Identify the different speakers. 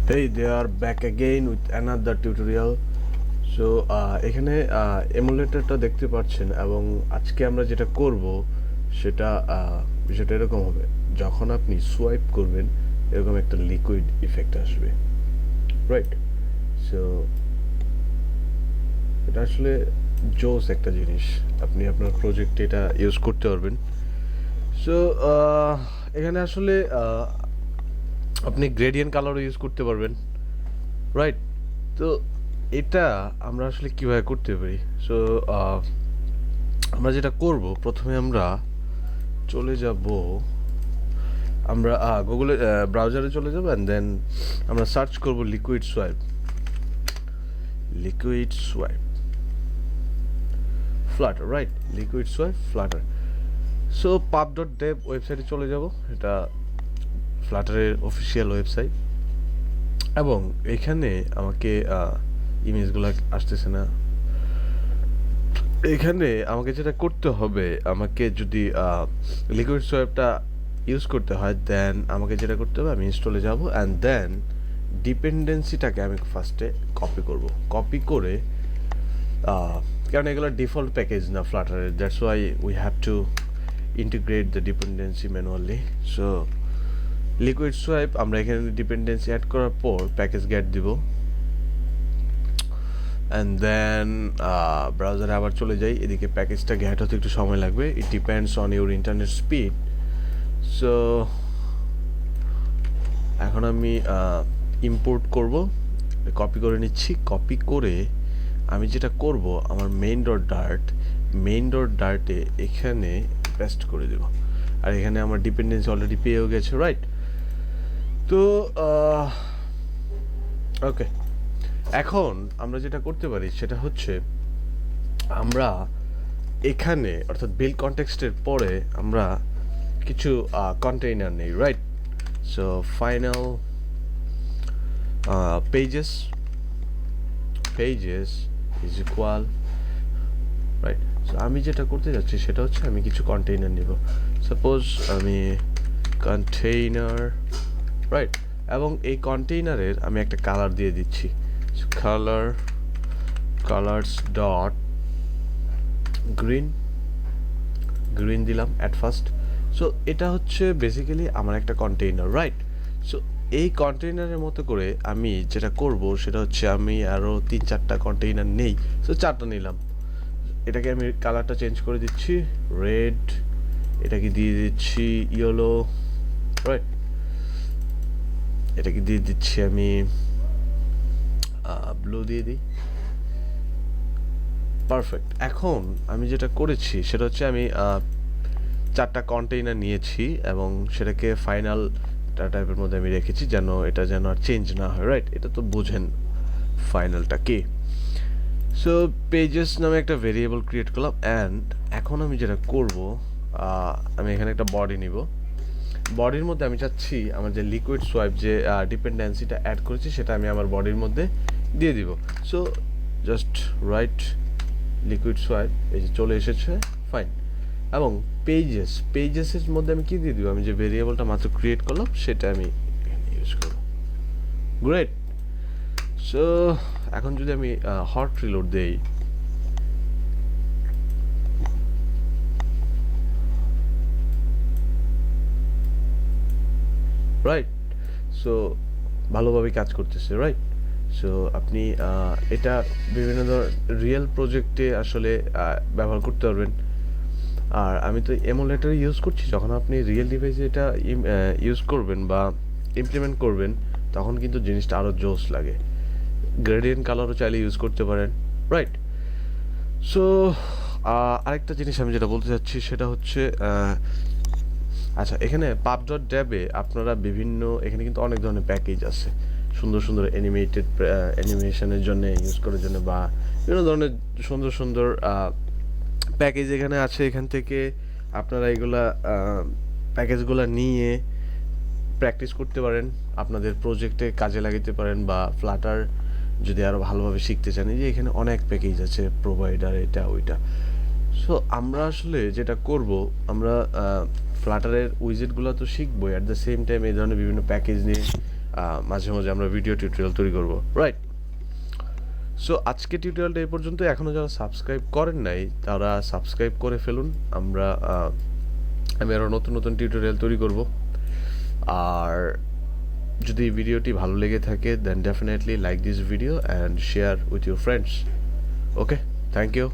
Speaker 1: Hey, they are back again with another tutorial. So এখানে এমুলেটরটা দেখতে পাচ্ছেন এবং আজকে আমরা যেটা করব সেটা বিষয়টা এরকম হবে। যখন আপনি সোয়াইপ করবেন এরকম একটা লিকুইড ইফেক্ট আসবে, রাইট? সো এটা আসলে জোস একটা জিনিস, আপনি আপনার প্রজেক্টে এটা ইউজ করতে পারবেন। সো এখানে আসলে আপনি গ্রেডিয়েন্ট কালারও ইউজ করতে পারবেন, রাইট? তো এটা আমরা আসলে কিভাবে করতে পারি? সো আমরা যেটা করব, প্রথমে আমরা চলে যাব, আমরা গুগলে ব্রাউজারে চলে যাব অ্যান্ড দেন আমরা সার্চ করব liquid swipe Flutter, right? Liquid swipe Flutter. So pub.dev ওয়েবসাইটে চলে যাব, এটা ফ্লাটারের অফিসিয়াল ওয়েবসাইট। এবং এখানে আমাকে ইমেজগুলো আসতেছে না। এখানে আমাকে যেটা করতে হবে, আমাকে যদি লিকুইড সোয়াইপটা ইউজ করতে হয়, দেন আমাকে যেটা করতে হবে, আমি ইনস্টলে যাব অ্যান্ড দেন ডিপেন্ডেন্সিটাকে আমি ফার্স্টে কপি করব। কপি করে কারণ এগুলো ডিফল্ট প্যাকেজ না ফ্লাটারের, that's why we have to integrate the dependency manually. So liquid swipe আমরা এখানে ডিপেন্ডেন্সি অ্যাড করার পর প্যাকেজ গেট দিব অ্যান্ড দেন ব্রাউজারে আবার চলে যাই। এদিকে প্যাকেজটা গেট হতে একটু সময় লাগবে, it depends on your internet speed. So এখন আমি ইম্পোর্ট করব, কপি করে নিচ্ছি। কপি করে আমি যেটা করব, আমার মেইন ডট ডার্টে এখানে পেস্ট করে দেব। আর এখানে আমার ডিপেন্ডেন্সি অলরেডি পেয়েও গেছে, রাইট? তো ওকে, এখন আমরা যেটা করতে পারি সেটা হচ্ছে আমরা এখানে অর্থাৎ বিল্ড কনটেক্সটের পরে আমরা কিছু কন্টেইনার নেই, right? So final pages is equal, right? So আমি যেটা করতে যাচ্ছি সেটা হচ্ছে আমি কিছু কন্টেইনার নিব। সাপোজ আমি কন্টেইনার, রাইট? এবং এই কন্টেইনারের আমি একটা কালার দিয়ে দিচ্ছি, কালার্স ডট গ্রিন দিলাম অ্যাট ফার্স্ট। সো এটা হচ্ছে বেসিক্যালি আমার একটা কন্টেইনার, রাইট? সো এই কন্টেইনারের মতো করে আমি যেটা করব সেটা হচ্ছে আমি আরও 3-4টা কন্টেইনার নেই। সো 4টা নিলাম। এটাকে আমি কালারটা চেঞ্জ করে দিচ্ছি রেড, এটাকে দিয়ে দিচ্ছি ইয়েলো, রাইট? এটাকে দিয়ে দিচ্ছি আমি ব্লু দিয়ে দিই, পারফেক্ট। এখন আমি যেটা করেছি সেটা হচ্ছে আমি 4টা কন্টেইনার নিয়েছি এবং সেটাকে ফাইনাল টাইপের মধ্যে আমি রেখেছি যেন এটা যেন আর চেঞ্জ না হয়, রাইট? এটা তো বোঝেন ফাইনালটা কি। সো পেজেস নামে একটা ভেরিয়েবল ক্রিয়েট করলাম অ্যান্ড এখন আমি যেটা করব, আমি এখানে একটা বডি নিব। বডির মধ্যে আমি চাচ্ছি আমার যে লিকুইড সোয়াইপ যে ডিপেন্ডেন্সিটা অ্যাড করেছি সেটা আমি আমার বডির মধ্যে দিয়ে দিব। So just right liquid swipe, এই যে চলে এসেছে, ফাইন। এবং পেজেসের মধ্যে আমি কি দিয়ে দিব, আমি যে ভেরিয়েবলটা মাত্র ক্রিয়েট করলাম সেটা আমি এখানে ইউজ করব, গ্রেট। সো এখন যদি আমি হট রিলোড দেই, রাইট? সো ভালোভাবে কাজ করতেছে, রাইট? সো আপনি এটা বিভিন্ন ধরনের রিয়েল প্রজেক্টে আসলে ব্যবহার করতে পারবেন। আর আমি তো এমুলেটর ইউজ করছি, যখন আপনি রিয়েল ডিভাইসে এটা ইউজ করবেন বা ইমপ্লিমেন্ট করবেন তখন কিন্তু জিনিসটা আরও জোস লাগে। গ্রেডিয়েন্ট কালারও চাইলে ইউজ করতে পারেন, রাইট? সো আরেকটা জিনিস আমি যেটা বলতে চাচ্ছি সেটা হচ্ছে আচ্ছা, এখানে pub.dev-এ আপনারা বিভিন্ন, এখানে কিন্তু অনেক ধরনের প্যাকেজ আছে, সুন্দর সুন্দর অ্যানিমেশনের জন্য ইউজ করার জন্য বা বিভিন্ন ধরনের সুন্দর প্যাকেজ এখানে আছে। এখান থেকে আপনারা এগুলা প্যাকেজগুলো নিয়ে প্র্যাকটিস করতে পারেন, আপনাদের প্রজেক্টে কাজে লাগাতে পারেন বা ফ্লাটার যদি আরও ভালোভাবে শিখতে চান। এই যে এখানে অনেক প্যাকেজ আছে, প্রোভাইডার, এটা ওইটা। সো আমরা আসলে যেটা করব, আমরা ফ্লাটারের উইজেটগুলো তো শিখবো, অ্যাট দ্য সেম টাইম এই ধরনের বিভিন্ন প্যাকেজ নিয়ে মাঝে মাঝে আমরা ভিডিও টিউটোরিয়াল তৈরি করব, রাইট? সো আজকে টিউটোরিয়ালটা এই পর্যন্ত। এখনও যারা সাবস্ক্রাইব করেন নাই তারা সাবস্ক্রাইব করে ফেলুন। আমি আরও নতুন নতুন টিউটোরিয়াল তৈরি করব। আর যদি ভিডিওটি ভালো লেগে থাকে then definitely like this video and share with your friends. Okay, thank you.